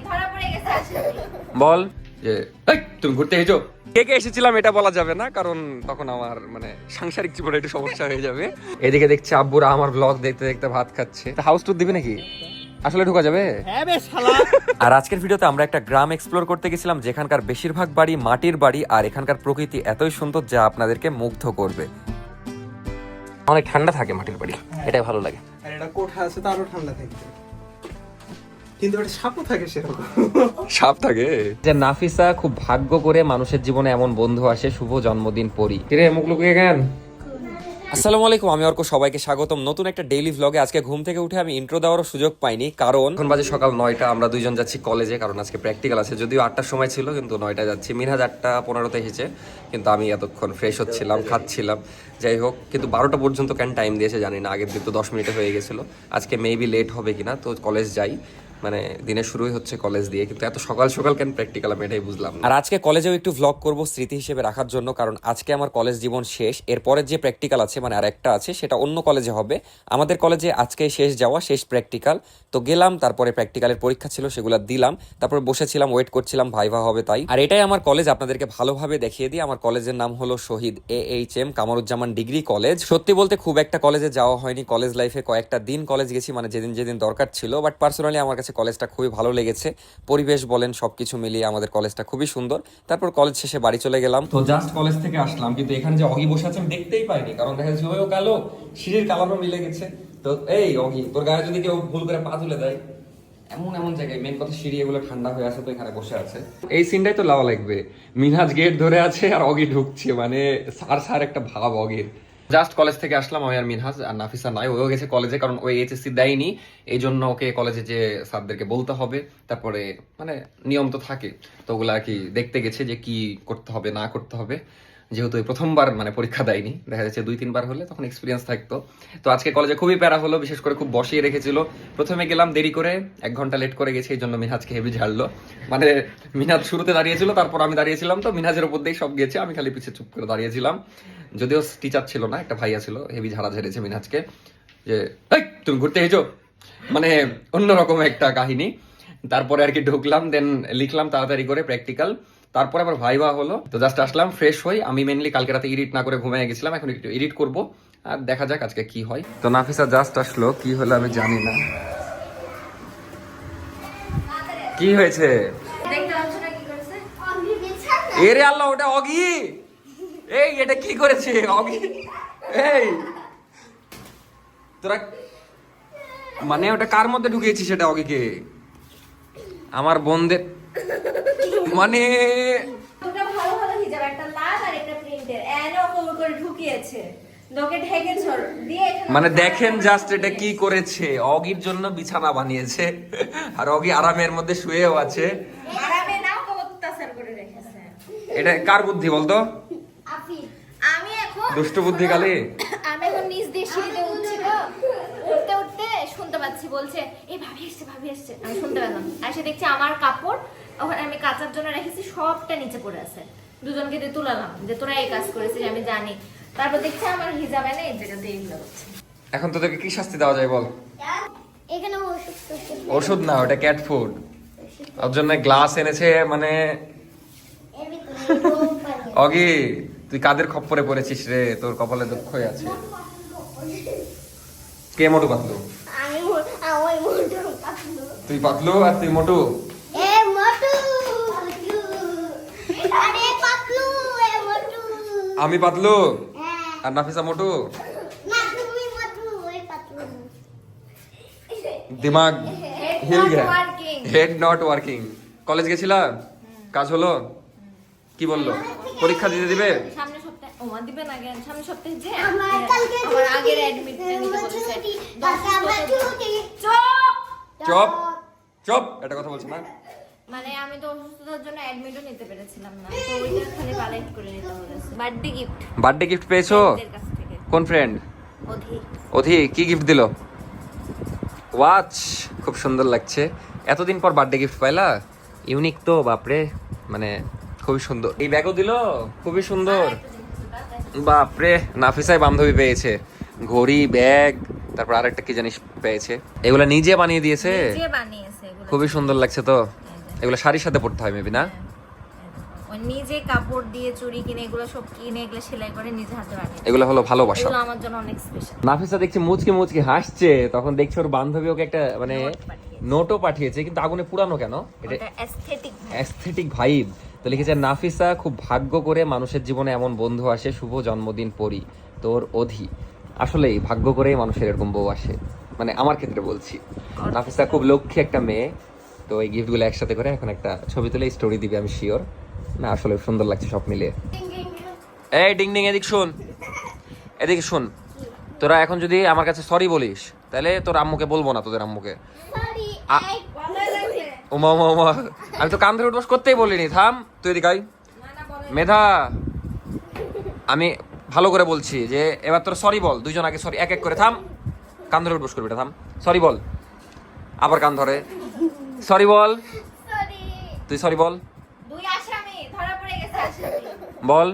ধরা পড়ে গেছে আসলে। বল যে এই তুমি ঘুরতে এসেছো, কে কে এসেছিলাম এটা বলা যাবে না, কারণ তখন আমার মানে সাংসারিক জীবনে একটু সমস্যা হয়ে যাবে। এদিকে দেখছি আব্বুরা আমার ব্লগ দেখতে দেখতে ভাত খাচ্ছে। হাউস ট্যুর দিবে নাকি? আসলে ঢোকা যাবে? হ্যাঁ বে শালা। আর আজকের ভিডিওতে আমরা একটা গ্রাম এক্সপ্লোর করতে গেছিলাম, যেখানকার বেশিরভাগ বাড়ি মাটির বাড়ি, আর এখানকার প্রকৃতি এতই সুন্দর যা আপনাদেরকে মুগ্ধ করবে। অনেক ঠান্ডা থাকে মাটির বাড়ি, এটাই ভালো লাগে। আর এটা কোঠা আছে তো আরো ঠান্ডা থাকবে, কিন্তু এটা সাপও থাকে সেরকম। সাপ থাকে। যে নাফিসা খুব ভাগ্য করে মানুষের জীবনে এমন বন্ধু আসে, শুভ জন্মদিন পরি। কিরে মুখ লুকিয়ে গেন। আসসালামু আলাইকুম, আমি অর্ক, সবাইকে স্বাগতম নতুন একটা ডেইলি ভ্লগে। আজকে ঘুম থেকে উঠে আমি ইন্ট্রো দেওয়ারও সুযোগ পাইনি, কারণ এখন বাজে সকাল 9টা। আমরা দুইজন যাচ্ছি কলেজে, কারণ আজকে প্র্যাকটিক্যাল আছে। যদিও 8টার সময় ছিল, কিন্তু 9টায় যাচ্ছি। মিনহাজ 8:15-তে এসেছে, কিন্তু আমি এতক্ষণ ফ্রেশ হচ্ছিলাম, খাচ্ছিলাম। যাই হোক, কিন্তু 12টা পর্যন্ত কেন টাইম দিয়েছে জানি না। আগের দিন তো 10 মিনিটে হয়ে গেছিলো। আজকে মেবি লেট হবে কিনা, তো কলেজ যাই। মানে দিনের শুরুই হচ্ছে কলেজ দিয়ে, কিন্তু এত সকাল সকাল কেন প্র্যাকটিক্যাল আমি এটাই বুঝলাম না। আর আজকে কলেজেও একটু ভ্লগ করব স্মৃতি হিসেবে রাখার জন্য, কারণ আজকে আমার কলেজ জীবন শেষ। এরপরের যে প্র্যাকটিক্যাল আছে, মানে আর একটা আছে, সেটা অন্য কলেজে হবে। আমাদের কলেজে আজকে শেষ যাওয়া, শেষ প্র্যাকটিক্যাল। তো গেলাম, তারপরে প্র্যাকটিক্যালের পরীক্ষা ছিল, সেগুলো দিলাম। তারপরে বসেছিলাম, ওয়েট করছিলাম ভাইভা হবে তাই। আর এটাই আমার কলেজ, আপনাদেরকে ভালোভাবে দেখিয়ে দিই। আমার কলেজের নাম হলো শহীদ AHM কামরুজ্জামান ডিগ্রি কলেজ। সত্যি বলতে খুব একটা কলেজে যাওয়া হয়নি। কলেজ লাইফে কয়েকটা দিন কলেজ গেছি, মানে যেদিন যেদিন দরকার ছিল। বাট পার্সোনালি আমার কাছে কলেজটা খুবই ভালো লেগেছে। পরিবেশ বলেন, সবকিছু মিলিয়ে আমাদের কলেজটা খুবই সুন্দর। তারপর কলেজ শেষে বাড়ি চলে গেলাম। তো জাস্ট কলেজ থেকে আসলাম, কিন্তু এখানে যে অগি বসে আছে আমি দেখতেই পাইনি, কারণ দেখা যাচ্ছে ওই কালো সিঁড়ির কালারও মিলে গেছে। তো এই অগি, তোর গায়ে যদি কেউ ভুল করে পা তুলে দেয়, এমন এমন জায়গায়, মেন কথা সিঁড়ি এগুলো ঠান্ডা হয়ে আছে, তো এখানে বসে আছে। এই সিনটাই তো লাওয়া লাগবে। মিনহাজ গেট ধরে আছে আর অগি ঢুকছে, মানে সার সার একটা ভাব অগির। জাস্ট কলেজ থেকে আসলাম, আমি আর মিনহাজ, আর নাফিসা নাই, ওও গেছে কলেজে, কারণ ওই HSC দেয়নি। এই জন্য ওকে কলেজে যে স্যারদেরকে বলতে হবে, তারপরে মানে নিয়ম তো থাকে, তো ওগুলা আর কি দেখতে গেছে যে কি করতে হবে না করতে হবে। যেহেতু এই প্রথমবার মানে পরীক্ষা দেয়নি, দেখা যাচ্ছে 2-3 বার হলে তখন এক্সপিরিয়েন্স থাকতো। তো আজকে কলেজে খুবই প্যারা হলো, বিশেষ করে খুব বসিয়ে রেখেছিল। প্রথমে গেলাম দেরি করে, 1 ঘন্টা লেট করে গেছি, এই জন্য মিনহাজকে হেভি ঝাড়লো। মানে মিনহাজ শুরুতে দাঁড়িয়েছিল, তারপর আমি দাঁড়িয়েছিলাম, তো মিনহাজের উপর দিয়েই সব গেছে, আমি খালি পিছিয়ে চুপ করে দাঁড়িয়েছিলাম। যদিও টিচার ছিল না, একটা ভাইয়া ছিল, হেভি ঝাড়া ঝেড়েছে মিনহাজকে যে এই তুমি ঘুরতে এসেছো, মানে অন্যরকম একটা কাহিনী। তারপরে আর কি ঢুকলাম, দেন লিখলাম তাড়াতাড়ি করে প্র্যাকটিক্যাল, তারপরে আবার ভাইবা হলো। তো জাস্ট আসলাম, ফ্রেশ হই। আমি মেনলি কালকে রাতে এডিট না করে ঘুমিয়ে গেছিলাম, এখন একটু এডিট করব, আর দেখা যাক আজকে কি হয়। তো নাফিসা জাস্ট আসলো, কি হলো আমি জানি না। কি হয়েছে? দেখতে পাচ্ছ না কি করেছে? এরে আল্লাহ, ওটা অগি। এই এটা কি করেছে অগি? এই তোরা মানে ওটা কার মধ্যে ঢুকিয়েছিস সেটা অগিকে? আমার বোনদের মানে দুটো ভালো ভালো হিজাব, একটা লাল আর একটা প্রিন্টের, এনে ওকে করে ঢুকিয়েছে, লোকে ঢেকে ঝড় দিয়ে এখানে। মানে দেখেন জাস্ট এটা কি করেছে। অগির জন্য বিছানা বানিয়েছে, আর অগি আরামের মধ্যে শুয়েও আছে। আরামে নাও ওকে অত্যাচার করে রেখেছে। এটা কার বুদ্ধি বলতো? আমি এখন দুষ্ট বুদ্ধি কালে। আমি এখন নিচ দিয়ে সিঁড়িতে উঠছি, তো উঠতে উঠতে শুনতে পাচ্ছি বলছে এই ভাবি এসছে। আমি শুনতে পেলাম, এসে দেখছি আমার কাপড় ওখানে আমি কাচার জন্য রেখেছি সবটা নিচে পড়ে আছে। দুজনকে দিয়ে তুলালাম যে তোরা এই কাজ করেছিস, আমি জানি। তারপর দেখছি আমার হিজাব এনে এই জায়গাতে এইগুলো হচ্ছে। এখন তোদেরকে কি শাস্তি দেওয়া যায় বল? এখানে ওষুধ না, ওটা ক্যাট ফুড। ওর জন্য গ্লাস এনেছে, মানে অগি তুই কাদের খপ্পরে পড়েছিস রে? তোর কপালে দুঃখই আছে। কে মোটু পাতলু? তুই পাতলু আর তুই মোটু। আমি পাতলু আর নাফিসা মোটু। দিমাগ হিল গয়া, হেড নট ওয়ার্কিং। কলেজ গেছিলা? কাজ হলো? কি বললো? পরীক্ষা দিতে দিবে? সামনে সপ্তাহে ওমা দিবে না কেন? সামনে সপ্তাহে যে আমার কালকে আমার আগের অ্যাডমিট নিতে বলেছে। চুপ চপ চপ, এটা কথা বলছো না। মানে আমি তো অসুস্থতার জন্য অ্যাডমিটও নিতে পেরেছিলাম না, তো ওইটা খালি কালেক্ট করে নিতে হয়েছে। বার্থডে গিফট বার্থডে গিফট পেয়েছো? এর কাছ থেকে। কোন ফ্রেন্ড? অধি। অধি কি গিফট দিলো? ওয়াচ, খুব সুন্দর লাগছে। এতদিন পর বার্থডে গিফট পাইলা? ইউনিক তো বাপরে, মানে খুবই সুন্দর। এই ব্যাগও দিলো, খুবই সুন্দর বাপরে। নাফিসাই বান্ধবী পেয়েছে, ঘড়ি, ব্যাগ, তারপর আরেকটা কি জানিস পেয়েছে। এগুলা নিজে বানিয়ে দিয়েছে? নিজে বানিয়েছে এগুলো। খুবই সুন্দর লাগছে তো। এগুলো শাড়ির সাথে পরতে হয় মেবি, না? ওই নিজে কাপড় দিয়ে চুড়ি কিনে এগুলো সব কিনে এগুলো সেলাই করে নিজে হাতে বানিয়ে। এগুলো হলো ভালোবাসা। এগুলো আমার জন্য অনেক স্পেশাল। নাফিসা দেখছি মুচকে মুচকে হাসছে, তখন দেখছি ওর বান্ধবী ওকে একটা মানে নোটও পাঠিয়েছে, কিন্তু আগুনে পুরানো কেন? এটা এটা অ্যাস্থেটিক। Aesthetic vibe. তো লিখেছে নাফিসা খুব ভাগ্য করে মানুষের জীবনে এমন বন্ধু আসে, শুভ জন্মদিন পরি তোর অধি। আসলেই ভাগ্য করেই মানুষের এরকম বউ আসে, মানে আমার ক্ষেত্রে বলছি। নাফিসা খুব লক্ষ্মী একটা মেয়ে। তো এই গিফটগুলো একসাথে করে এখন একটা ছবি তুলে স্টোরি দিবে, আমি শিওর। না আসলে সুন্দর লাগছে সব মিলিয়ে। এই ডিং ডিং, এদিক শোন, এদিকে শোন। তোরা এখন যদি আমার কাছে সরি বলিস তাহলে তোর আম্মুকে বলবো না, তোদের আম্মুকে। সরি ওমা ওমা ওমা, আমি তো কান ধরে উঠবস করতেই বলিনি। থাম তুই এদিকে আয়। মেধা, আমি ভালো করে বলছি যে এবার তোর সরি বল। দুইজন আগে সরি, এক এক করে। থাম, কান ধরে উঠবস করবি না, থাম। সরি বল। আবার কান ধরে সরি বল। তুই সরি বল। দুই আসামি ধরা পড়ে গেছে, আসামি। বল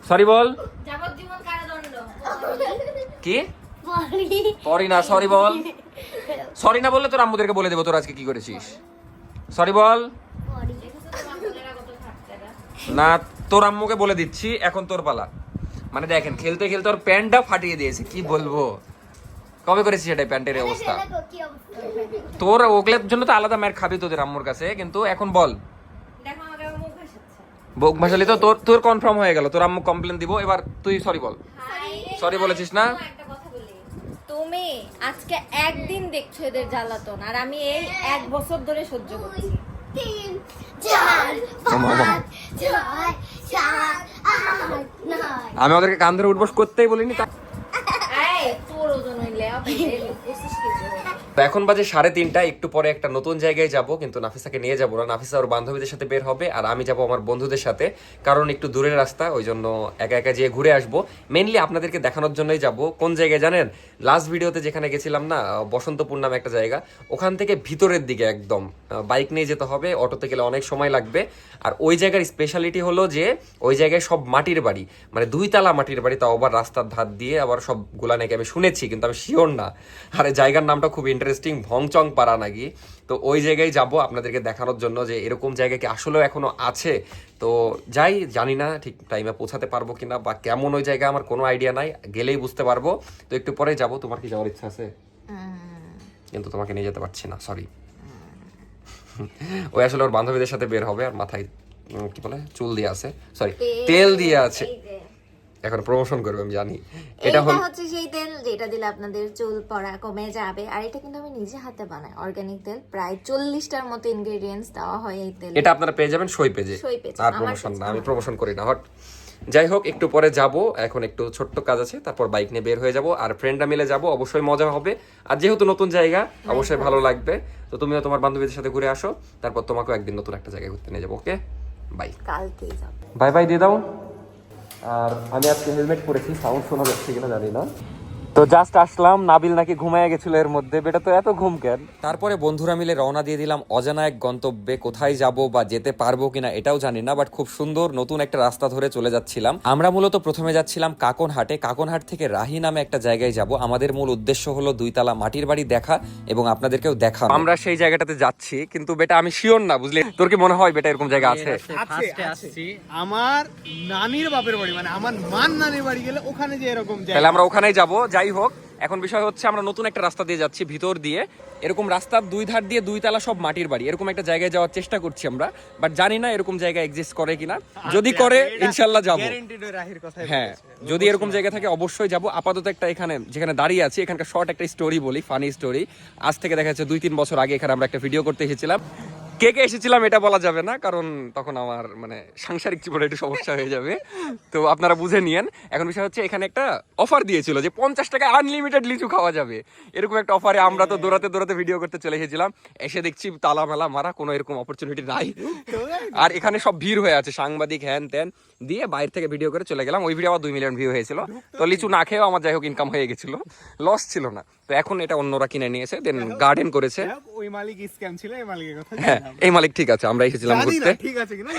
সরি বল। যাবজ্জীবন কারাদণ্ড। কি সরি সরি না, সরি বল। সরি না বললে তোর আম্মুদেরকে বলে দেবো তোর আজকে কি করেছিস। সরি বল। দেখেছো তোমার বোনেরা কত থাকতেরা। না, তোর আম্মুকে বলে দিচ্ছি, এখন তোর পালা। মানে দেখেন খেলতে খেলতে ওর প্যান্টটা ফাটিয়ে দিয়েছে, কি বলবো। কবে করেছিস এটাই প্যান্টের এই অবস্থা? দেখো কি অবস্থা। তোর ওগুলোর জন্য তো আলাদা মার খাবি তোদের আম্মুর কাছে, কিন্তু এখন বল। দেখো আমাকে মুখ ভাসাচ্ছে। বুক ভাসালি তো, তোর তোর কনফার্ম হয়ে গেল, তোর আম্মু কমপ্লেন দিব। এবার তুই সরি বল। Sorry বলেছিস না? একটা কথা বলি, তুমি আজকে একদিন দেখছো এদের জ্বালাতন, আর আমি এই 1 বছর ধরে সহ্য করছি। 3 4 5 6 7 8 9 আমি ওদেরকে কান ধরে উঠবস করতেই বলিনি। এই তোর ওজন হইলে 25 কেজি হবে। তো এখন বাজে 3:30, একটু পরে একটা নতুন জায়গায় যাব, কিন্তু নাফিসাকে নিয়ে যাবো না। নাফিসা ওর বান্ধবীদের সাথে বের হবে, আর আমি যাব আমার বন্ধুদের সাথে, কারণ একটু দূরের রাস্তা, ওই জন্য একা একা যেয়ে ঘুরে আসবো। মেইনলি আপনাদেরকে দেখানোর জন্যই যাব। কোন জায়গায় জানেন? লাস্ট ভিডিওতে যেখানে গেছিলাম না, বসন্তপুর নামে একটা জায়গা, ওখান থেকে ভিতরের দিকে একদম বাইক নিয়ে যেতে হবে, অটোতে গেলে অনেক সময় লাগবে। আর ওই জায়গার স্পেশালিটি হলো যে ওই জায়গায় সব মাটির বাড়ি, মানে 2 তালা মাটির বাড়ি, তাও আবার রাস্তার ধার দিয়ে, আবার সবগুলা নাকি আমি শুনেছি, কিন্তু আমি শিওর না। আর এই জায়গার নামটা খুব ইন্টারেস্টিং, ভংচং পাড়া নাকি। তো ওই জায়গায় যাব আপনাদেরকে দেখানোর জন্য যে এরকম জায়গা কি আসলেও এখনো আছে। তো যাই, জানি না ঠিক টাইমে পৌঁছাতে পারবো কিনা, বা কেমন ওই জায়গা আমার কোনো আইডিয়া নাই, গেলেই বুঝতে পারবো। তো একটু পরে যাব। তোমার কি যাওয়ার ইচ্ছা আছে? কিন্তু তোমাকে নিয়ে যেতে পারছি না, সরি। ওই আসলে ওর বান্ধবীদের সাথে বের হবে, আর মাথায় কি বলে চুল দিয়ে আছে, সরি তেল দিয়ে আছে। এখন প্রমোশন করবে আমি জানি। এটা হচ্ছে সেই তেল যেটা দিলে আপনাদের চুল পড়া কমে যাবে। আর এটা কিন্তু আমি নিজে হাতে বানাই, অর্গানিক তেল। প্রায় 40টার মতো ইনগ্রেডিয়েন্টস দেওয়া হয় এই তেলে। এটা আপনারা পেয়ে যাবেন সই পেজে। আর প্রমোশন না, আমি প্রমোশন করি না। হট, যাই হোক, একটু পরে যাব। এখন একটু ছোট্ট কাজ আছে, তারপর বাইক নিয়ে বের হয়ে যাব, আর ফ্রেন্ডরা মিলে যাব। অবশ্যই মজা হবে, আর যেহেতু নতুন জায়গা অবশ্যই ভালো লাগবে। তো তুমিও তোমার বান্ধবীদের সাথে ঘুরে আসো, তারপর তোমাকেও একদিন নতুন একটা জায়গায় ঘুরতে নিয়ে যাবো। ওকে, বাই। কালকেই যাবো। বাই বাই দিয়ে দাও। আর আমি আজকে হেলমেট পরেছি, সাউন্ড শোনা যাচ্ছে কিনা জানি না। তো জাস্ট আসলাম, নাবিল নাকি ঘুমায় গেছিল এর মধ্যে। বেটা তো এত ঘুম কেন? তারপরে বন্ধুরা মিলে রওনা দিয়ে দিলাম অজানা এক গন্তব্যে। কোথায় যাব বা যেতে পারবো কিনা এটাও জানি না, বাট খুব সুন্দর নতুন একটা রাস্তা ধরে চলে যাচ্ছিলাম। আমরা মূলত প্রথমে যাচ্ছিলাম কাকনহাটে। কাকনহাট থেকে রাহি নামে একটা জায়গায় যাব। আমাদের মূল উদ্দেশ্য হলো 2 তালা মাটির বাড়ি দেখা এবং আপনাদেরকেও দেখা। আমরা সেই জায়গাটাতে যাচ্ছি, কিন্তু বেটা আমি শিওর না, বুঝলি? তোর কি মনে হয় বেটা এরকম জায়গা আছে? আছে। আমার নানির বাপের বাড়ি, মানে আমার মান নানির বাড়ি গেলে ওখানে যে এরকম জায়গা, তাহলে আমরা ওখানেই যাব। যাই হোক, এখন বিষয় হচ্ছে আমরা নতুন একটা রাস্তা দিয়ে যাচ্ছি, ভিতর দিয়ে। এরকম রাস্তার 2 ধার দিয়ে 2 তালা সব মাটির বাড়ি, এরকম একটা জায়গায় যাওয়ার চেষ্টা করছি আমরা, বাট জানি না এরকম জায়গা এক্সিস্ট করে কিনা। যদি করে ইনশাল্লাহ যাব। গ্যারান্টিড রাহির কথা। হ্যাঁ, যদি এরকম জায়গা থাকে অবশ্যই যাব। আপাতত একটা এখানে যেখানে দাঁড়িয়ে আছি, এখানকার শর্ট একটা স্টোরি বলি, ফানি স্টোরি। আজ থেকে দেখা যাচ্ছে 2-3 বছর আগে এখানে আমরা একটা ভিডিও করতে এসেছিলাম। কে কে এসেছিলাম এটা বলা যাবে না, কারণ তখন আমার মানে সাংসারিক জীবনে একটু সমস্যা হয়ে যাবে। তো আপনারা বুঝে নিয়েন। এখন বিষয় হচ্ছে এখানে একটা অফার দিয়েছিল যে 50 টাকায় আনলিমিটেড লিচু খাওয়া যাবে, এরকম একটা অফারে আমরা তো দৌড়াতে দৌড়াতে ভিডিও করতে চলে এসেছিলাম। এসে দেখছি তালা মেলা মারা, কোনো এরকম অপরচুনিটি নাই। আর এখানে সব ভিড় হয়ে আছে, সাংবাদিক হ্যান ত্যান দিয়ে বাইরে থেকে ভিডিও করে চলে গেলাম। ওই ভিডিও আবার 2 মিলিয়ন ভিউ হয়েছিল। তো লিচু না খেয়েও আমার যাই হোক ইনকাম হয়ে গেছিল, লস ছিল না। তো এখন এটা অন্যরা কিনে নিয়েছে, দেন গার্ডেন করেছে। ওই মালিক স্ক্যাম ছিল, এই মালিকের কথা হ্যাঁ, এই মালিক ঠিক আছে, আমরা এসেছিলাম জানি ঘুরতে। না ঠিক আছে কিনা।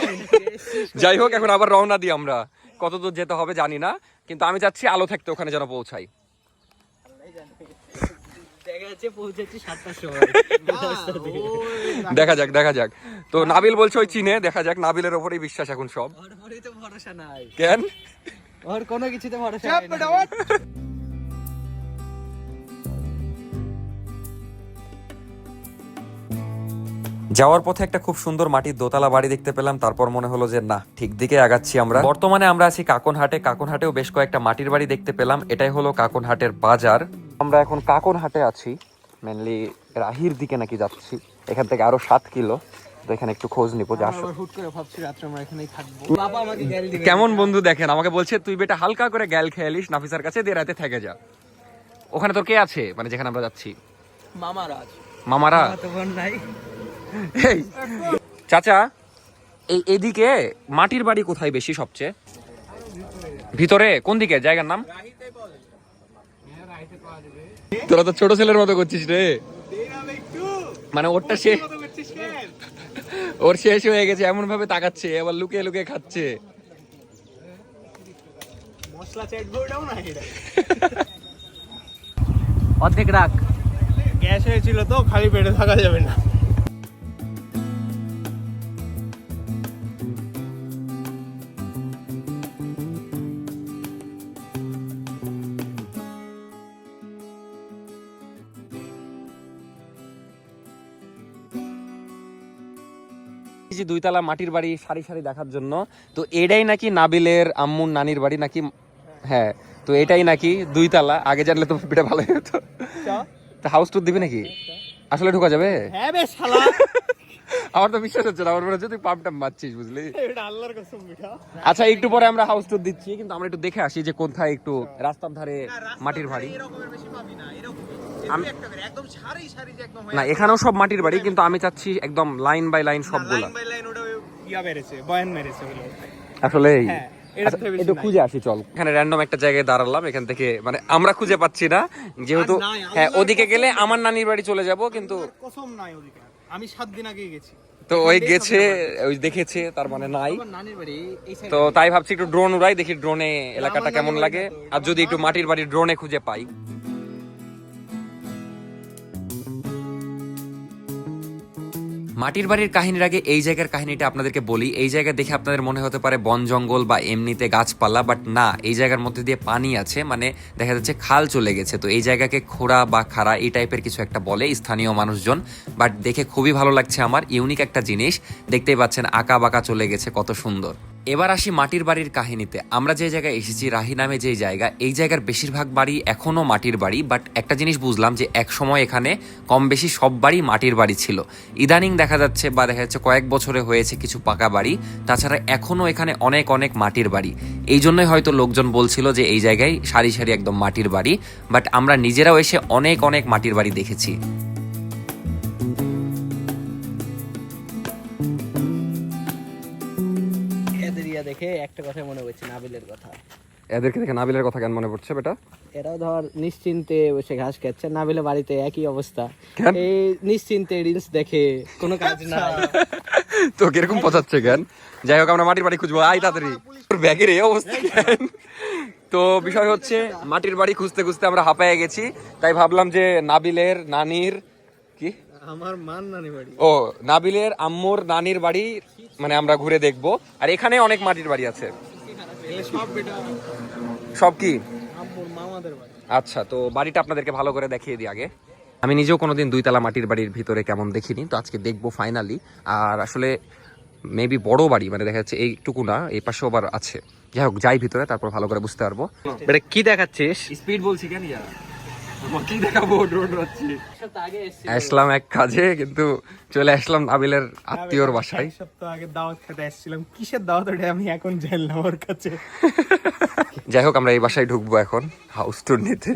যাই হোক, এখন আবার রওনা দিই আমরা। কত দূর যেতে হবে জানি না, কিন্তু আমি চাচ্ছি আলো থাকতে ওখানে যেন পৌঁছাই। যাচ্ছে পৌঁছেছি 7টার সময়। দেখা যাক তো নাবিল বলছে ওই চিনে, দেখা যাক, নাবিলের ওপরেই বিশ্বাস এখন সব। ওর উপরেই তো ভরসা নাই, কেন? ওর কোনো কিছুতে ভরসা চাপ নাই বেটা, না। ওঠ। যাওয়ার পথে একটা খুব সুন্দর মাটির দোতলা বাড়ি দেখতে পেলাম, তারপর মনে হলো যে না, ঠিক দিকে আগাচ্ছি আমরা। বর্তমানে আমরা আছি কাকনহাটে। কাকনহাটেও বেশ কয়েকটা মাটির বাড়ি দেখতে পেলাম। এটাই হলো কাকনহাটের বাজার। আমরা এখন কাকনহাটে আছি, মেনলি রাহির দিকে নাকি যাচ্ছি, এখান থেকে আরো 7 কিলো। তো এখানে একটু খোঁজ নিবো যে আসো। আবার হুট করে ভাবছি রাত্রে আমরা এখানেই থাকবো। বাবা আমাকে গ্যাল দিবে। কেমন বন্ধু দেখেন, আমাকে বলছে তুই বেটা হালকা করে গ্যাল খেয়ালিস নাফিসার কাছে, দিয়ে রাতে থেকে যা। ওখানে তোর কে আছে, মানে যেখানে আমরা যাচ্ছি? মামারা আছে, মামারা? তো বোন নাই। এই চাচা, এদিকে মাটির বাড়ি কোথায় বেশি সবচেয়ে? ভিতরে কোন দিকে, জায়গার নাম? তোরা তো ছোট ছেলের মতো করছিস রে, মানে ওরটা শেষ, ওর শেষ হয়ে গেছে এমন ভাবে তাকাচ্ছে, এবার লুকিয়ে লুকিয়ে খাচ্ছে। মশলা চেট বইটাও না এটা। অর্ধেক রাখ। গ্যাস হয়েছিল তো, খালি পেটে থাকা যাবে না। যে 2 তলা মাটির বাড়ি সারি সারি দেখার জন্য, তো এটাই নাকি নাবিলের আম্মুর নানির বাড়ি নাকি? হ্যাঁ, তো এটাই নাকি 2 তলা। আগে জানলে তো এটা ভালোই হতো। তো হাউস টুর দিবি নাকি? আসলে ঢোকা যাবে? হ্যাঁ বে শালা, আমার তো বিশ্বাস হচ্ছে না, আমার মনে হচ্ছে তুই পাম্প টাম মারছিস, বুঝলি? এটা আল্লাহর কসম বেটা। আচ্ছা, একটু পরে আমরা হাউস টুর দিচ্ছি, কিন্তু আমরা একটু দেখে আসি যে কোথায় একটু রাস্তার ধারে মাটির বাড়ি। এরকমের বেশি পাবি না, এরকম আমি- একটা করে একদম সারি সারি যে একদম না, এখানেও সব মাটির বাড়ি, কিন্তু আমি চাচ্ছি একদম লাইন বাই লাইন সবগুলা। লাইন বাই লাইন ওটা ইয়া মেরেছে, বয়ান মেরেছে বলে। আসলে হ্যাঁ, এটা তো বেশি একটু নাই। খুঁজে আসি চল। এখানে র্যান্ডম একটা জায়গায় দাঁড়ালাম, এখান থেকে মানে আমরা খুঁজে পাচ্ছি না, যেহেতু আর নাই, হ্যাঁ আল্লাহর ওদিকে কসম গেলে নাই। আমার নানির বাড়ি চলে যাব, কিন্তু কসম নাই ওদিকে। আমি 7 দিন আগে গেছি, তো ওই গেছে, ওই দেখেছে, তার মানে নাই। আমার নানির বাড়ি এই সাইডে। তো তাই ভাবছি একটু ড্রোন উড়াই, দেখি ড্রোনে এলাকাটা কেমন লাগে, আর যদি একটু মাটির বাড়ি ড্রোনে খুঁজে পাই। মাটির বাড়ির কাহিনীর আগে এই জায়গার কাহিনীটা আপনাদেরকে বলি। এই জায়গা দেখে আপনাদের মনে হতে পারে বন জঙ্গল বা এমনিতে গাছপালা, বাট না, এই জায়গার মধ্যে দিয়ে পানি আছে, মানে দেখা যাচ্ছে খাল চলে গেছে। তো এই জায়গাকে খোড়া বা খাড়া এই টাইপের কিছু একটা বলে স্থানীয় মানুষজন, বাট দেখে খুবই ভালো লাগছে আমার। ইউনিক একটা জিনিস, দেখতেই পাচ্ছেন আঁকা বাঁকা চলে গেছে, কত সুন্দর। এবার আসি মাটির বাড়ির কাহিনীতে। আমরা যে জায়গায় এসেছি, রাহি নামে যে জায়গা, এই জায়গার বেশিরভাগ বাড়ি এখনো মাটির বাড়ি, বাট একটা জিনিস বুঝলাম যে এক সময় এখানে কম বেশি সব বাড়ি মাটির বাড়ি ছিল। ইদানিং দেখা যাচ্ছে বা দেখা যাচ্ছে কয়েক বছরে হয়েছে কিছু পাকা বাড়ি, তাছাড়া এখনো এখানে অনেক অনেক মাটির বাড়ি। এই জন্যই হয়তো লোকজন বলছিল যে এই জায়গায় সারি সারি একদম মাটির বাড়ি, বাট আমরা নিজেরাও এসে অনেক অনেক মাটির বাড়ি দেখেছি। এদের ইয়া দেখে একটা কথা মনে পড়ছে, নাবিলের কথা। এদেরকে দেখে নাবিলের কথা কেন মনে পড়ছে বেটা? এরাও ধর নিশ্চিন্তে বসে ঘাস খাচ্ছে, নাবিলে বাড়িতে একই অবস্থা। কেন? এই নিশ্চিন্তে রিলস দেখে, কোনো কাজ নাই। তো কিরকম পচাচ্ছে কেন? যাই হোক, আমরা মাটির বাড়ি খুঁজবো, আই তাড়াতাড়ি। ব্যাগের এই অবস্থা কেন? তো বিষয় হচ্ছে মাটির বাড়ি খুঁজতে খুঁজতে আমরা হাঁপায়ে গেছি, তাই ভাবলাম যে নাবিলের নানির কি, আমার মান নানি বাড়ি। ও নাবিলের আম্মুর নানির বাড়ি মানে আমরা ঘুরে দেখবো। আর এখানে অনেক মাটির বাড়ি আছে। এগুলো সব বেটা সব কি? আম্মুর মামাদের বাড়ি। আচ্ছা, তো বাড়িটা আপনাদেরকে ভালো করে দেখিয়ে দিই আগে। আমি নিজেও কোনোদিন 2 তলা মাটির বাড়ির ভিতরে কেমন দেখিনি, তো আজকে দেখবো ফাইনালি। আর আসলে মেবি বড় বাড়ি, মানে দেখা যাচ্ছে এইটুকু না, এই পাশেও আবার আছে। যাই হোক, যাই ভিতরে, তারপর ভালো করে বুঝতে পারবো। এটা কি দেখাচ্ছিস? স্পিড বলছি কেন, কি দেখাবো, ড্রোন রাখছি। আগে এসেছি। আসলাম এক কাজে, কিন্তু চলে আসলাম নাবিলের আত্মীয়র বাসায়। এক সপ্তাহ আগে দাওয়াত খেতে আসছিলাম, কিসের দাওয়াত ওটা আমি এখন জানলাম ওর কাছে। যাই হোক, আমরা এই বাসায় ঢুকবো এখন হাউস টুর নিতে।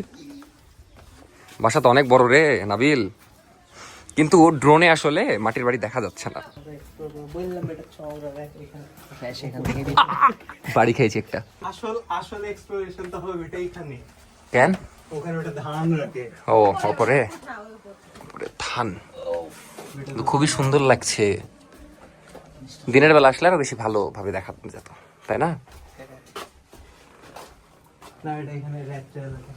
বাসা তো অনেক বড় রে নাবিল, কিন্তু ড্রোনে আসলে মাটির বাড়ি দেখা যাচ্ছে না। বললাম এটা চওড়া দেখ এখানে। সেখান থেকে বাড়ি খেয়েছি একটা। আসল এক্সপ্লোরেশন তো হবে এটা এখানে। কেন? ওখানে ওটা ধান রাখে। ও ওপরে ধান, কিন্তু খুবই সুন্দর লাগছে। দিনের বেলা আসলে আরো বেশি ভালোভাবে দেখা যেত, তাই না? না, এটা এখানে রাত্রে রাখে।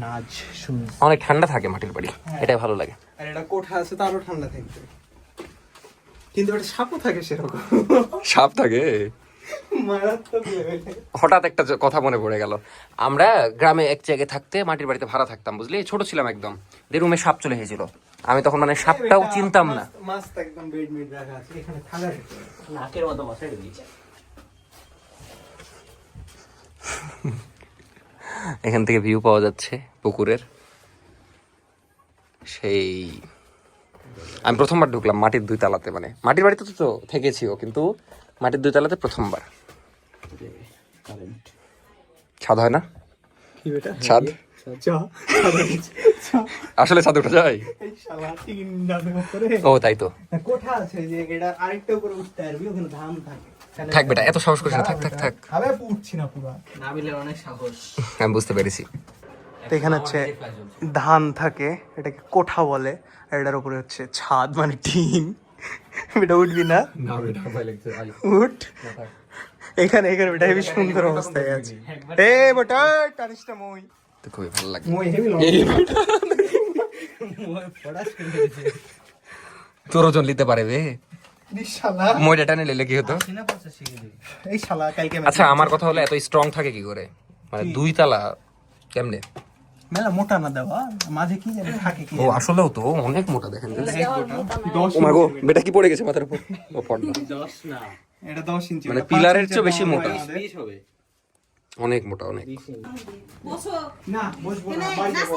নাজ শুজ। অনেক ঠান্ডা থাকে মাটির বাড়ি, এটাই ভালো লাগে। আর এটা কোঠা আছে তো আরো ঠান্ডা থাকবে, কিন্তু এটা সাপও থাকে সেরকম। সাপ থাকে, মারাত্মক লেভেলে। হঠাৎ একটা কথা মনে পড়ে গেল, আমরা গ্রামে এক জায়গায় থাকতে মাটির বাড়িতে ভাড়া থাকতাম, বুঝলি, ছোট ছিলাম একদম, দিয়ে রুমে সাপ চলে এসেছিল। আমি তখন মানে সাপটাও চিনতাম না। মাস্ত একদম বেড মিড রাখা আছে এখানে, থাকার নাকের মতো মশাই দিয়েছে। এখান থেকে ভিউ পাওয়া যাচ্ছে পুকুরের। সেই আমি প্রথমবার ঢুকলাম মাটির 2 তলাতে, মানে মাটির বাড়িতে তো থেকেছিও, কিন্তু মাটির 2 তলাতে প্রথমবার। ছাদ হয় না? কি বেটা? ছাদ আসলে ছাদ উঠে যায়? এই শালা টিন দাবে উপরে। ও তাই তো, কোঠা আছে যে এটা আরেকটা উপরে উঠতে পারবি, ওখানে ধান থাকে। থাক বেটা, এত সাহস করিস না, থাক থাক থাক। আবে উঠছি না পুরো। নাবিলের অনেক সাহস। আমি বুঝতে পেরেছি। তো এখানে হচ্ছে ধান থাকে, এটাকে কোঠা বলে, আর এটার উপরে হচ্ছে ছাদ মানে টিন। এটা উঠবি না? উঠ। এখানে এখানে বেটা হেবি সুন্দর অবস্থায় আছে। এ বেটা টানিসটা মই তো খুবই ভালো লাগে। মই হেবি তোর ওজন নিতে পারে বে, শালা। মই ডেটা নিলে কি হতো? এই শালা কালকে আচ্ছা আমার কথা হলো, এত স্ট্রং থাকে কি করে, মানে 2 তলা কেমনে? মেলা মোটা না দেওয়া, মাঝে কি জানি থাকে কি। ও আসলেও তো অনেক মোটা, দেখেন। 10 ও মা গো, বেটা কি পড়ে গেছে মাথার উপর? ও পড়না, 10 না, এটা 10 ইঞ্চি, মানে এটা 5 পিলারের ইঞ্চি চেয়ে বেশি দেওয়া মোটা। আমাদের। 20 হবে। অনেক মোটা, অনেক। না বসবো না, বাড়ি যাবো।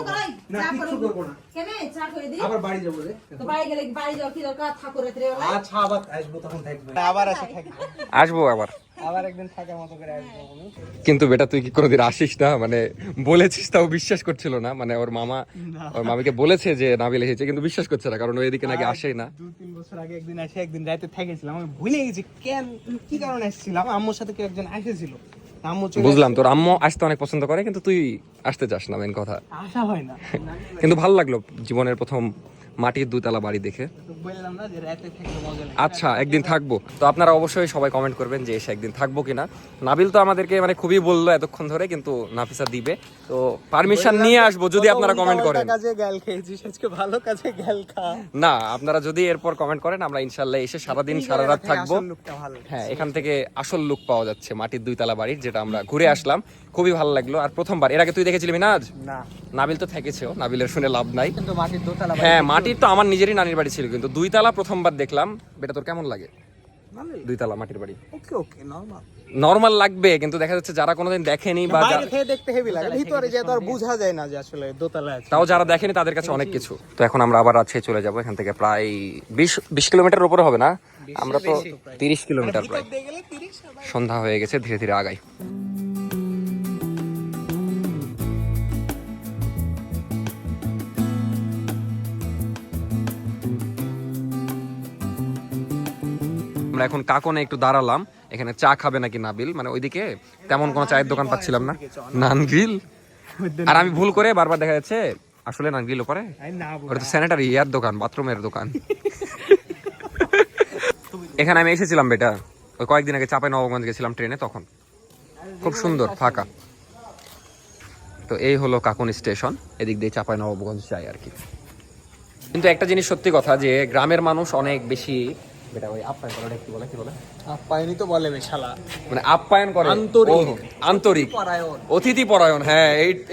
না কিছু করবো না, আবার বাড়ি যাবো রে। আচ্ছা আবার আসবো, তখন থাকবে, আবার আসে থাকবে, আসবো আবার। আবার একদিন থাকার মতো করে আসবো আমি। কিন্তু বেটা তুই কি কোনোদিন আসিস না? মানে বলেছিস, তাও বিশ্বাস করছিল না। মানে ওর মামা ওর মামিকে বলেছে যে নাবিল এসেছে, কিন্তু বিশ্বাস করছে না, কারণ ও এদিকে নাকি আসেই না। 2-3 বছর আগে একদিন এসে একদিন রাতে থেকেছিলাম, আমি ভুলে গেছি কেন কি কারণে এসেছিলাম। আম্মুর সাথে কেউ একজন এসেছিল, আম্মু চলে বুঝলাম, তোর আম্মু আসতে অনেক পছন্দ করে, কিন্তু তুই আসতে চাস না, মেন কথা। আসা হয় না। কিন্তু ভালো লাগলো জীবনের প্রথম মাটির 2 তলা বাড়ি দেখে। তো বললাম না যে রাতে থেকে মজা লাগে। আচ্ছা একদিন থাকবো তো, আপনারা অবশ্যই সবাই কমেন্ট করবেন যে এসে একদিন থাকবো কিনা। নাবিল তো আমাদেরকে মানে খুবই বললো এতক্ষণ ধরে, কিন্তু নাফিসা দিবে তো পারমিশন নিয়ে আসবো যদি আপনারা কমেন্ট করেন। কাজে গ্যাল খেয়েছিস আজকে, ভালো কাজে গ্যাল খা। না, আপনারা যদি এরপর কমেন্ট করেন, আমরা ইনশাল্লাহ এসে সারাদিন সারা রাত থাকবো। আসল লুকটা ভালো। হ্যাঁ, এখান থেকে আসল লুক পাওয়া যাচ্ছে মাটির 2 তলা বাড়ির, যেটা আমরা ঘুরে আসলাম, খুবই ভালো লাগলো। আর প্রথমবার, এর আগে তুই দেখেছিলি মিনাজ? না নাবিল তো থেকেছেও, নাবিলের শুনে লাভ নাই। কিন্তু মাটির দোতলা হ্যাঁ, মাটির তো আমার নিজেরই নানির বাড়ি ছিল, কিন্তু 2 তলা প্রথমবার দেখলাম। বেটা তোর কেমন লাগে ভালোই। 2 তলা মাটির বাড়ি? ওকে ওকে নরমাল। নরমাল লাগবে, কিন্তু দেখা যাচ্ছে যারা কোনোদিন দেখেনি বা বাইরে থেকে দেখতে হেভি লাগে, ভিতরে যে তো আর বোঝা যায় না যে আসলে দোতলা আছে। তাও যারা দেখেনি তাদের কাছে অনেক কিছু। তো এখন আমরা আবার রাজশাহী চলে যাব, এখান থেকে প্রায় 20 কিলোমিটার উপরে হবে না, আমরা তো 30 কিলোমিটার প্রায়। দিয়ে গেলে 30 সন্ধ্যা হয়ে গেছে, ধীরে ধীরে আগাই। আমরা এখন কাকনে একটু দাঁড়ালাম, এখানে চা খাবে নাকি নাবিল, মানে ওইদিকে তেমন কোনো চায়ের দোকান পাচ্ছিলাম না। নানগ্রিল, আর আমি ভুল করে বারবার দেখা যাচ্ছে আসলে নানগ্রিল ওপরে, আই না ওটা তো স্যানিটারি ইয়ার দোকান, বাথরুমের দোকান। এখানে আমি এসেছিলাম বেটা, ওই কয়েকদিন আগে চাঁপাইনবাবগঞ্জ গেছিলাম ট্রেনে, তখন খুব সুন্দর ফাঁকা। তো এই হলো কাকুন স্টেশন, এদিক দিয়ে চাঁপাইনবাবগঞ্জ যায় আর কি। কিন্তু একটা জিনিস সত্যি কথা, যে গ্রামের মানুষ অনেক বেশি বেটা ওই আপ্যায়ন করে, কি বলে কি বলে, পাইনি তো বলে বেশালা, মানে আপ্যায়ন করে, আন্তরিক। ও, আন্তরিক, অতিথি পরায়ণ। হ্যাঁ,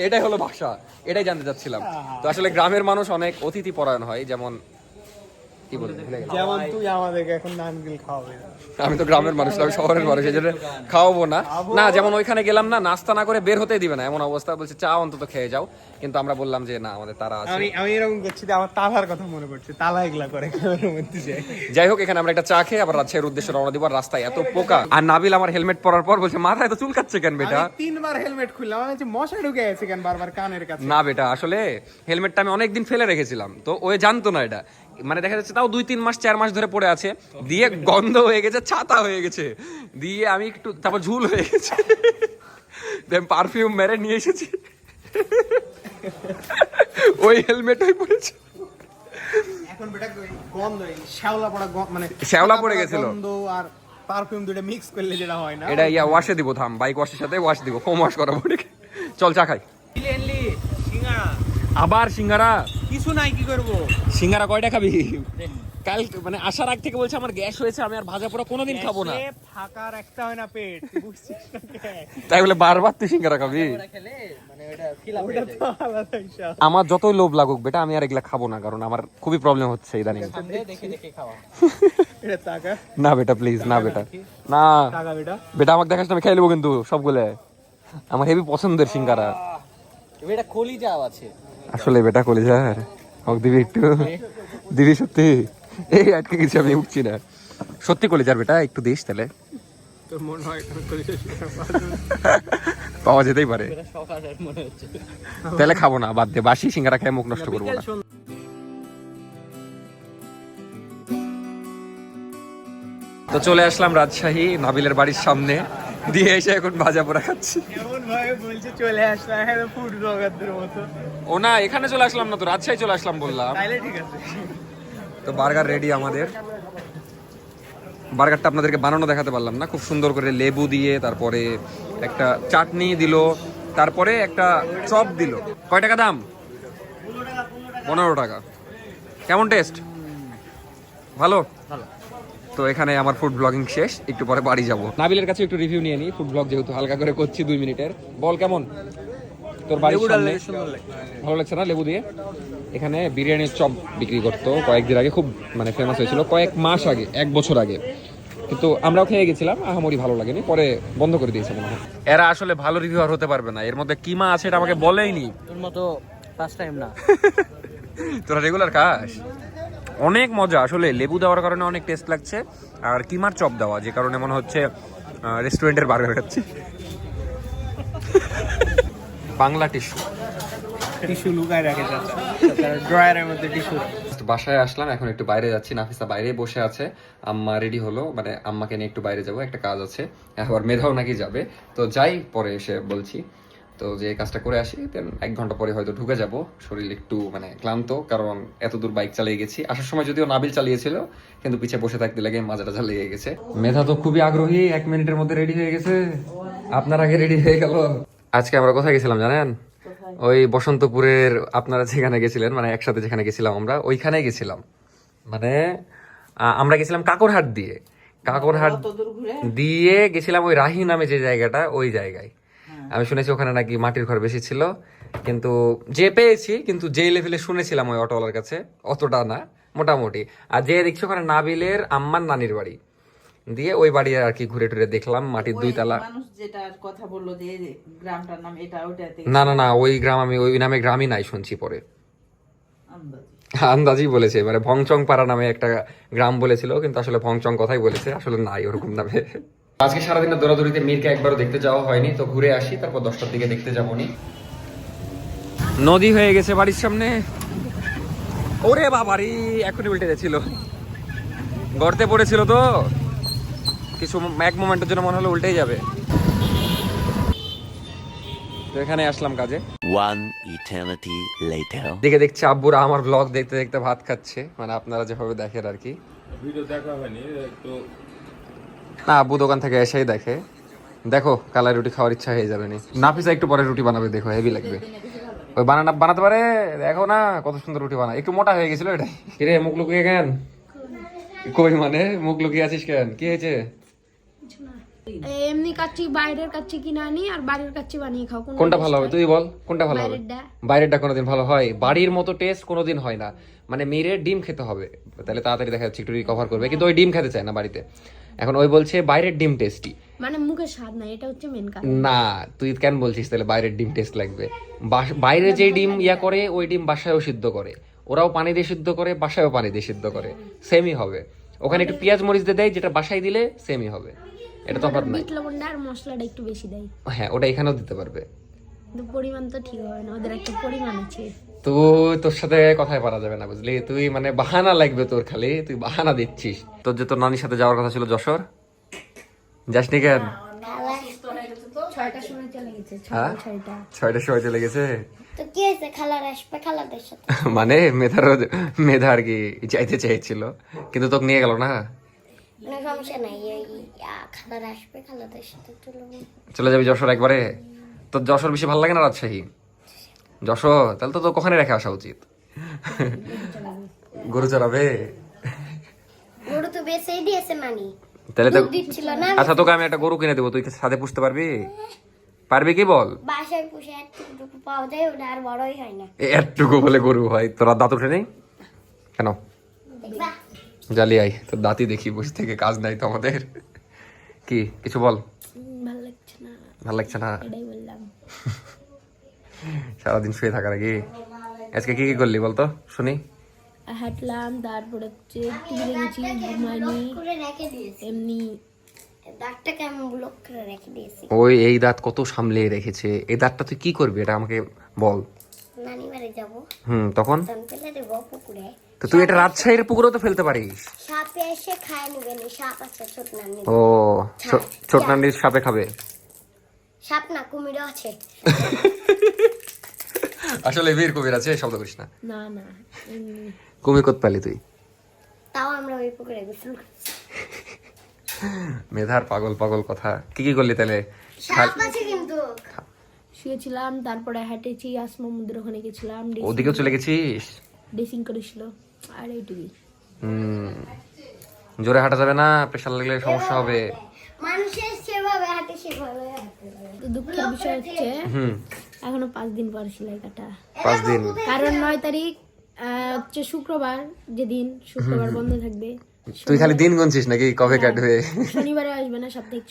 এটাই হলো ভাষা, এটাই জানতে চাচ্ছিলাম। তো আসলে গ্রামের মানুষ অনেক অতিথি পরায়ণ হয়, যেমন কি বলে ভুলে গেলাম। যেমন তুই আমাদেরকে এখন নানগিল খাওয়াবে না। আমি তো গ্রামের মানুষ, আমি শহরের মানুষ, এই জন্য খাওয়াবো না। না, যেমন ওইখানে গেলাম না, নাস্তা না করে বের হতেই দিবে না, এমন অবস্থা, বলছে চা অন্তত খেয়ে যাও। কিন্তু আমরা বললাম যে না, আমাদের তারা আছে। আমি এরকম করছি যে আমার তালার কথা মনে পড়ছে, তালা এগুলা করে ক্যামেরার মধ্যে যায়। যাই হোক, এখানে আমরা একটা চা খেয়ে আবার রাজশাহীর উদ্দেশ্যে রওনা দিব। আর রাস্তায় এত পোকা, আর নাবিল আমার হেলমেট পরার পর বলছে মাথায় তো চুল কাটছে কেন বেটা? আমি 3 বার হেলমেট খুললাম, আমি বলছি মশা ঢুকে গেছে কেন বারবার কানের কাছে। না বেটা, আসলে হেলমেটটা আমি অনেকদিন ফেলে রেখেছিলাম, তো ও জানতো না এটা, মানে দেখা যাচ্ছে তাও 2-3 মাস 4 মাস ধরে পড়ে আছে, দিয়ে গন্ধ হয়ে গেছে, ছাতা হয়ে গেছে, দিয়ে আমি একটু তারপর ঝুল হয়ে গেছে, পারফিউম মেরে নিয়ে এসেছি, ওই হেলমেট হয়ে পড়েছে। এখন বেটা গন্ধ, শ্যাওলা পড়া মানে শ্যাওলা পড়ে গেছিল। গন্ধ আর পারফিউম দুটো মিক্স করলে যেটা হয় না। এটা ওয়াশে দিব, থাম, বাইক ওয়াশের সাথে ওয়াশ দিব, ফোম ওয়াশ করাবো। চল চা খাই। আবার সিঙ্গারা? কিছু নাই, কি করবো? সিঙ্গারা কয়টা খাবি? কাল মানে আসার আগ থেকে বলছে আমার গ্যাস হয়েছে, আমি আর ভাজা পোড়া কোনোদিন খাবো না। ফাঁকা রাখতে হয় না পেট, বুঝছিস না? তাই বলে বারবার তুই সিঙ্গারা খাবি? আমার যতই লোভ লাগুক বেটা, আমি আর এগুলা খাবো না, কারণ আমার খুবই প্রবলেম হচ্ছে ইদানিং। না বেটা প্লিজ, না বেটা, না বেটা, আমাকে দেখাস না, আমি খেয়ে নেবো কিন্তু সবগুলো। আমার হেভি পছন্দের সিঙ্গারা। আসলে বেটা কলিজা হোক, দিবি একটু, দিবি সত্যি? এই আটকে গেছি আমি, উঠছি না সত্যি। কলিজার বেটা একটু দিস তাহলে, পাওয়া যেতেই পারে। তাহলে খাবো না, বাদ দে, বাসি সিঙ্গারা খেয়ে মুখ নষ্ট করবো না। তো চলে আসলাম রাজশাহী নাবিলের বাড়ির সামনে দিয়ে, এসে এখন ভাজা পোড়া খাচ্ছি। চলে আসলাম ফুড ব্লগারদের মতো। ও না, এখানে চলে আসলাম না তো, রাজশাহী চলে আসলাম বললাম। তাইলে ঠিক আছে। তো বার্গার রেডি আমাদের। বার্গারটা আপনাদেরকে বানানো দেখাতে পারলাম না, খুব সুন্দর করে লেবু দিয়ে, তারপরে একটা চাটনি দিল, তারপরে একটা চপ দিল। কয় টাকা দাম? 15 টাকা। কেমন টেস্ট? ভালো। তো এখানে আমার ফুড ব্লগিং শেষ, একটু পরে বাড়ি যাব। নাবিলের কাছে একটু রিভিউ নিয়ে নিই, ফুড ব্লগ যেহেতু হালকা করে করছি 2 মিনিটের। বল কেমন তোর বাড়ির সামনে? ভালো লাগছে না লেবু দিয়ে? এখানে বিরিয়ানির চপ বিক্রি করতো কয়েকদিন আগে, খুব মানে ফেমাস হয়েছিল কয়েক মাস আগে, 1 বছর আগে। কিন্তু আমরাও খেয়ে গেছিলাম, আহামরি ভালো লাগেনি, পরে বন্ধ করে দিয়েছে মনে হয়। এরা আসলে ভালো রিভিউ আর হতে পারবে না, এর মধ্যে কিমা আছে এটা আমাকে বলেইনি। তোর মতো ফার্স্ট টাইম না। তোরা রেগুলার খাস? অনেক মজা আসলে, লেবু দেওয়ার কারণে অনেক টেস্ট লাগছে, আর কিমার চপ দেওয়া যে কারণে মনে হচ্ছে রেস্টুরেন্টের বার্গার খাচ্ছি। বাংলা টিস্যু, টিস্যু লুকায় রাখে চাচা, ড্রয়ারের মধ্যে টিস্যু। বাসায় আসলাম, এখন একটু বাইরে যাচ্ছি। নাফিসা বাইরে বসে আছে, আম্মা রেডি হলো, মানে আম্মাকে নিয়ে একটু বাইরে যাব, একটা কাজ আছে। আবার মেধাও নাকি যাবে, তো যাই, পরে এসে বলছি। তো যে কাজটা করে আসি, দেন 1 ঘন্টা পরে হয়তো ঢুকে যাব। শরীর একটু মানে ক্লান্ত, কারণ এত দূর বাইক চালিয়ে গেছি। আসার সময় যদিও নাবিল চালিয়েছিল, কিন্তু পিছে বসে থাকতে লাগে মাজাটা লেগে গেছে। মেধা তো খুবই আগ্রহী, 1 মিনিটের মধ্যে রেডি হয়ে গেছে, আপনার আগে রেডি হয়ে গেল। আজকে আমরা কোথায় গেছিলাম জানেন? ওই বসন্তপুরের, আপনারা যেখানে গেছিলেন, মানে একসাথে যেখানে গেছিলাম আমরা, ওইখানে গেছিলাম। মানে আমরা গেছিলাম কাকরহাট দিয়ে, কাকরহাট দিয়ে গেছিলাম ওই রাহি নামে যে জায়গাটা, ওই জায়গায়। আমি শুনেছি ওখানে নাকি মাটির ঘর বেশি ছিল, কিন্তু যে পেয়েছি, কিন্তু যে লেভেলে শুনেছিলাম ওই অটোওয়ালার কাছে অতটা না, মোটামুটি। আর যে দেখছি ওখানে নাবিলের আম্মার নানির বাড়ি, দিয়ে ওই বাড়ি আর কি ঘুরে টুরে দেখলাম, মাটির 2 তলা। মানুষ যেটার কথা বললো যে গ্রামটার নাম এটা ওইটাতে না না না, ওই গ্রাম, আমি ওই নামে গ্রামই নাই শুনছি পরে, আন্দাজি বলেছে। মানে ভংচং পাড়া নামে একটা গ্রাম বলেছিল, কিন্তু আসলে ভংচং কথাই বলেছে, আসলে নাই ওরকম নামে। আজকে সারাদিনের দৌড়াদৌড়িতে মীরকে একবারও দেখতে যাওয়া হয়নি, তো ঘুরে আসি, তারপর 10টার দিকে দেখতে যাবো নি। নদী হয়ে গেছে বাড়ির সামনে। ওরে বাবারি, এখনই উল্টে যাচ্ছিল, গর্তে পড়েছিল তো কিছু, এক মোমেন্টের জন্য মনে হলো উল্টেই যাবে। তো এখানে আসলাম কাজে। One eternity later. দিকে দেখছি আব্বুরা আমার ব্লগ দেখতে দেখতে ভাত খাচ্ছে, মানে আপনারা যেভাবে দেখেন আর কি। ভিডিও দেখা হয়নি তো, না আব্বু দোকান থেকে এসেই দেখে। দেখো কালাই রুটি খাওয়ার ইচ্ছা হয়ে যাবে নি। নাফিসা একটু পরে রুটি বানাবে, দেখো হেভি লাগবে। ওই বানাতে পারে, দেখো না কত সুন্দর রুটি বানায়। একটু মোটা হয়ে গেছিল এটাই। কিরে মুখ লুকিয়ে কেন? কই মানে মুখ লুকিয়ে আছিস কেন? কি হয়েছে? এমনি কাচ্চি, বাইরের কাচ্চি কিনে আনি আর বাড়ির কাচ্চি বানিয়ে খাও। কোনটা ভালো হবে তুই বল, কোনটা ভালো হবে? বাইরেরটা। বাইরেরটা কোনোদিন ভালো হয়? বাড়ির মতো টেস্ট কোনোদিন হয় না। মানে মেয়ের ডিম খেতে হবে, তাহলে তাড়াতাড়ি দেখা যাচ্ছে একটু রিকভার করবে, কিন্তু ওই ডিম খেতে চায় না বাড়িতে। এখন ওই বলছে বাইরের ডিম টেস্টি, মানে মুখে স্বাদ নাই, এটা হচ্ছে মেন কারণ। না তুই কেন বলছিস তাহলে বাইরের ডিম টেস্ট লাগবে? বাইরে যে ডিম ইয়া করে, ওই ডিম বাসায়ও সিদ্ধ করে, ওরাও পানি দিয়ে সিদ্ধ করে, বাসায়ও পানি দিয়ে সিদ্ধ করে, সেমই হবে। ওখানে একটু পেঁয়াজ মরিচ দিয়ে দেয়, যেটা বাসায় দিলে সেমই হবে, এটা তফাৎ নাই। বিট লবণটা আর মশলাটা একটু বেশি দেয়, হ্যাঁ ওটা এখানেও দিতে পারবে, কিন্তু পরিমাণ তো ঠিক হবে না, ওদের একটা পরিমাণ আছে। তো তোর সাথে কথাই পারা যাবে না বুঝলি, তুই মানে বাহানা লাগবে তোর, খালি তুই বাহানা দিচ্ছিস। তোর যে তোর নানির সাথে যাওয়ার কথা ছিল যশোর, যাসনি কেন? 6টার সময় চলে গেছে, হ্যাঁ 6টা 6টার সময় চলে গেছে। তো কি হয়েছে, খালার আসবে খালাদের সাথে। মানে মেধা আর কি চাইতে চেয়েছিল, কিন্তু তোকে নিয়ে গেল না। কোনো সমস্যা নাই, এই খালার আসবে খালাদের সাথে চলে চলে যাবি যশোর একবারে? তোর যশোর বেশি ভালো লাগে না রাজশাহী? যশোর, তাহলে তো ওখানে রেখে আসা উচিত। গরু চড়াবে? গরু তো বেঁচেই দিয়েছে নানি, তাহলে তো দুধ দিচ্ছিল না। আচ্ছা, তোকে আমি একটা গরু কিনে দেবো, তুই কি ছাদে পুষতে পারবি? পারবি কি বল? বাসায় পুষে একটুকু পাওয়া যায়, ওটা আর বড়ই হয় না। একটুকু বলে গরু হয়? তোরা দাঁত উঠে নেই কেন? দেখবা জ্বালি আই, তোর দাঁতই দেখি, বসে থেকে কাজ নাই তো আমাদের। কি কিছু বল। ভালো লাগছে না, ভালো লাগছে না? এটাই বললাম। সারাদিন শুয়ে থাকা নাকি? আজকে কি কি করলি বলতো শুনি। হাঁটলাম, তারপরে হচ্ছে টিভি দেখেছি, ঘুমাইনি, করে রেখে দিয়েছি, এমনি দাঁতটা কেমন ব্লক করে রেখে দিয়েছি। ওই এই দাঁত কত সামলে রেখেছে, এই দাঁতটা তুই কি করবি এটা আমাকে বল। নানি বাড়ি যাবো, তখন তখন ফেলে দেবো পুকুরে। তো তুই এটা রাজশাহীর পুকুরেও তো ফেলতে পারিস। সাপে এসে খায় নিবে না, সাপ আছে ছোট নানি। ও ছোট নান্ডির সাপে খাবে? সাপ না, কুমিরও আছে। আসলে বীর কুমির আছে, শব্দ করিস না। না না, এমনি কুমির কত পালি তুই? তাও আমরা ওই পুকুরে গোসল করছি। মেধার পাগল পাগল কথা। কি কি করলি তাহলে? সাপ আছে কিন্তু। শুয়েছিলাম, তারপরে হাঁটেছি, আসমা মুদ্রা ওখানে গেছিলাম, ওদিকেও চলে গেছিস? ড্রেসিং করেছিল, আর এইটুকুই। জোরে হাঁটা যাবে না, প্রেশার লাগলে সমস্যা হবে। মানুষের সেভাবে হাঁটে, সেভাবে হাঁটে। তো দুঃখের বিষয় হচ্ছে এখনো 5 দিন পর সেলাই কাটা। 5 দিন? কারণ 9 তারিখ হচ্ছে শুক্রবার, যেদিন শুক্রবার বন্ধ থাকবে। তুই খালি দিন গুনছিস নাকি কবে কাটবে? শনিবারে আসবে না, সাপ্তাহিক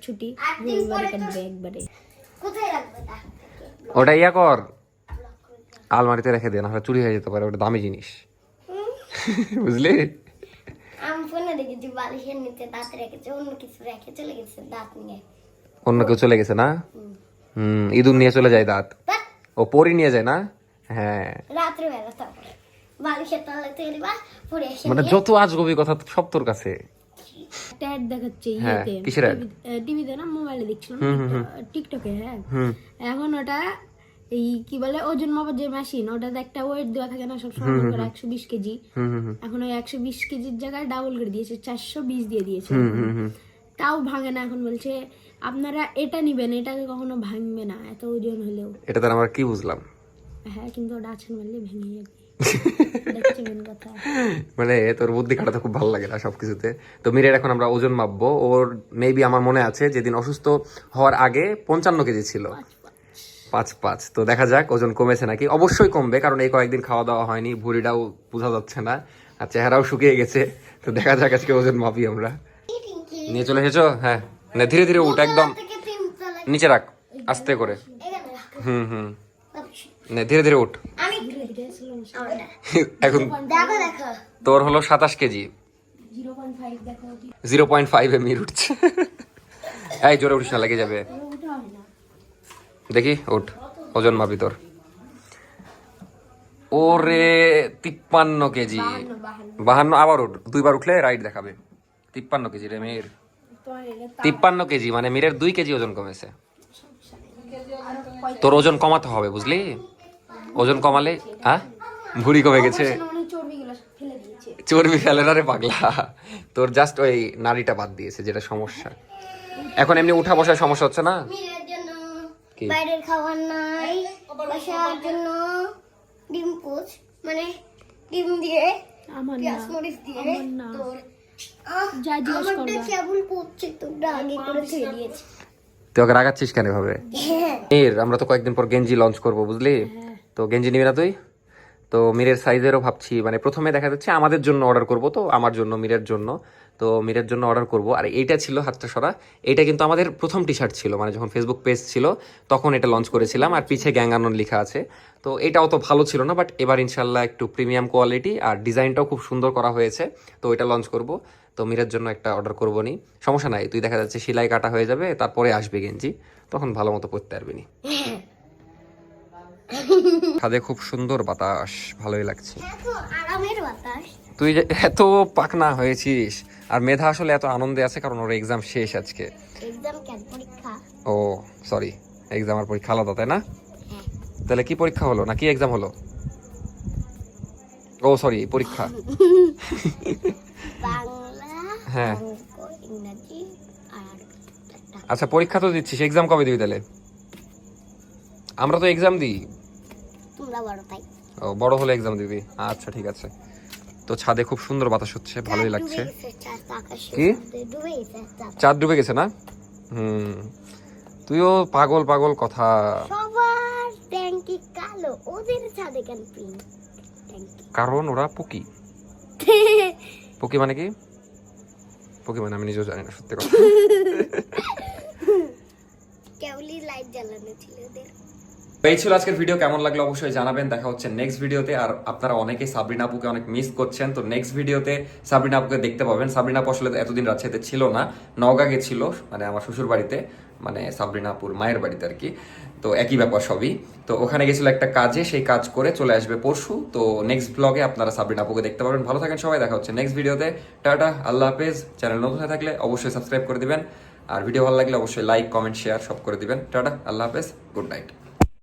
ছুটি, রবিবারে কাটবে একবারে। কোথায় রাখবে তা? ওটা ইয়া কর, আলমারিতে রেখে দে, না হলে চুরি হয়ে যেতে পারে, ওটা দামি জিনিস। বুঝলি? আমি ফোনে দেখেছি বালিশের নিচে দাঁত রেখেছে, অন্য কিছু রেখে চলে গেছে দাঁত নিয়ে। অন্য কেউ চলে গেছে না? ইঁদুর নিয়ে চলে যায় দাঁত। ধ্যাৎ, ও পরি নিয়ে যায় না? হ্যাঁ, রাত্রেবেলা তারপরে বালিশের তলায় তুলে দিবা, পরে এসে মানে যত আজগবি কথা সব তোর কাছে। একটা অ্যাড দেখাচ্ছে হ্যাঁ, ইয়েতে, কিসের ad? টিভিতে না, মোবাইলে দেখছিলাম, টিকটকে। হ্যাঁ, এখন ওটা এই কি বলে ওজন মাপার যে মেশিন, ওটাতে একটা ওয়েট দেওয়া থাকে না সবসময়, 120 কেজি। এখন ওই 120 কেজির জায়গায় ডাবল করে দিয়েছে, 420 দিয়ে দিয়েছে। তাও ভাঙে না। এখন বলছে আপনারা এটা নিবেন, এটাকে কখনো ভাঙবে না এত ওজন হলেও। এটা তার আমরা কি বুঝলাম? হ্যাঁ, কিন্তু ওটা আছেন মারলে ভেঙে যাবে। দেখছি মেন কথা। মানে তোর বুদ্ধি খাটাতে খুব ভালো লাগে না সবকিছুতে। তো মিরের এখন আমরা ওজন মাপবো। ওর মেবি আমার মনে আছে যেদিন অসুস্থ হওয়ার আগে 55 কেজি ছিল, 5.5। তো দেখা যাক ওজন কমেছে নাকি। অবশ্যই কমবে, কারণ এই কয়েকদিন খাওয়া দাওয়া হয়নি, ভুঁড়িটাও বোঝা যাচ্ছে না, আর চেহারাও শুকিয়ে গেছে। তো দেখা যাক আজকে ওজন মাপি আমরা। নিয়ে চলে এসেছো? হ্যাঁ, মানে ধীরে ধীরে উঠ, একদম থেকে তিনতলায় নিচে রাখ, আস্তে করে। এখানে রাখ। নে ধীরে ধীরে উঠ। আমি এখন দেখো দেখো, তোর হলো 27 কেজি। 0.5 মির উঠছে। এই জোরে উঠিস না, লেগে যাবে। দেখি উঠ, ওজন মাপি তোর। ওরে 53 কেজি। 52, আবার উঠ, 2 বার উঠলে রাইট দেখাবে। 53 কেজি রে মির, 53 কেজি, মানে মিরের 2 কেজি ওজন কমেছে। তোর ওজন কমাতে হবে, বুঝলি? ওজন কমালে ভুঁড়ি কমে গেছে। চর্বি ফেলে না রে পাগলা, তোর জাস্ট ওই নাড়িটা বাদ দিয়েছে, যেটা সমস্যা। এখন এমনি উঠা বসার সমস্যা হচ্ছে না? মেয়ের জন্য কি? বাইরের খাবার নাই, বাসার জন্য ডিম পোচ, মানে ডিম দিয়ে আমার না, পেঁয়াজ মরিচ দিয়ে আমার না। তোর যা জিজ্ঞেস আমারটা করবা। কেবল পড়ছে, তোরটা আগে করে থুয়ে দিয়েছে। তুই ওকে রাগাচ্ছিস কেন ভাবে? এর আমরা তো কয়েকদিন পর গেঞ্জি লঞ্চ করবো, বুঝলি? তো গেঞ্জি নিবি না তুই? তো মিরের সাইজেরও ভাবছি, মানে প্রথমে দেখা যাচ্ছে আমাদের জন্য অর্ডার করব, তো আমার জন্য, মিরের জন্য, তো মিরের জন্য অর্ডার করব। আর এইটা ছিল হাতটা সরা, এটা কিন্তু আমাদের প্রথম টি শার্ট ছিল, মানে যখন ফেসবুক পেজ ছিল তখন এটা লঞ্চ করেছিলাম, আর পিছে গ্যাং আনন লেখা আছে। তো এটাও তো ভালো ছিল না, বাট এবার ইনশাল্লাহ একটু প্রিমিয়াম কোয়ালিটি আর ডিজাইনটাও খুব সুন্দর করা হয়েছে, তো এটা লঞ্চ করব। তো মিরের জন্য একটা অর্ডার করবো নি, সমস্যা নাই। তুই দেখা যাচ্ছে সেলাই কাটা হয়ে যাবে, তারপরে আসবে গেঞ্জি, তখন ভালো মতো পরতে পারবি নি। ছাদে খুব সুন্দর বাতাস, ভালোই লাগছে। এত আরামের বাতাস। তুই যে এত পাকনা হয়েছিস, আর মেধা আসলে এত আনন্দে আছে কারণ ওর এক্সাম শেষ আজকে। এক্সাম কেন? পরীক্ষা। ও সরি, এক্সাম আর পরীক্ষা আলাদা, তাই না? তাহলে কি পরীক্ষা হলো না কি এক্সাম হলো? ও সরি, পরীক্ষা। বাংলা, হ্যাঁ, অঙ্ক, ইংরেজি আর আচ্ছা পরীক্ষা তো দিচ্ছিস, এক্সাম কবে দিবি তাহলে? আমরা তো এক্সাম দিই। আমরা বড় তাই ও বড় হলে এক্সাম দিবি, আচ্ছা ঠিক আছে। তো ছাদে খুব সুন্দর বাতাস হচ্ছে, ভালোই লাগছে। কি ডুবে গেছে চাঁদ ডুবে গেছে না? তুইও পাগল পাগল কথা। সবার ট্যাঙ্কি কালো, ওদের ছাদে কেন পিঙ্ক ট্যাঙ্কি? কারণ ওরা পকি। পকি মানে কি? পকি মানে আমি নিজেও জানি না, সত্যি কথা। কেবলই লাইট জ্বালানো ছিল ওদের। এই ছিল আজকের ভিডিও, কেমন লাগলো অবশ্যই জানাবেন। দেখা হচ্ছে নেক্সট ভিডিওতে। আর আপনারা অনেকেই সাবরিনা আপুকে অনেক মিস করছেন, তো নেক্সট ভিডিওতে সাবরিনা আপুকে দেখতে পাবেন। সাবরিনা আপু আসলে এতদিন রাজশাহীতে ছিল না, নওগাঁ গেছিল, মানে আমার শ্বশুর বাড়িতে, মানে সাবরিনা আপুর মায়ের বাড়িতে আর কি। তো একই ব্যাপার সবই। তো ওখানে গেছিল একটা কাজে, সেই কাজ করে চলে আসবে পরশু। তো নেক্সট ব্লগে আপনারা সাবরিনা আপুকে দেখতে পারবেন। ভালো থাকেন সবাই, দেখা হচ্ছে নেক্সট ভিডিওতে। টাটা, আল্লাহ হাফেজ। চ্যানেল নতুন হয়ে থাকলে অবশ্যই সাবস্ক্রাইব করে দিবেন, আর ভিডিও ভালো লাগলে অবশ্যই লাইক, কমেন্ট, শেয়ার সব করে দিবেন। টাটা, আল্লাহ হাফেজ, গুড নাইট।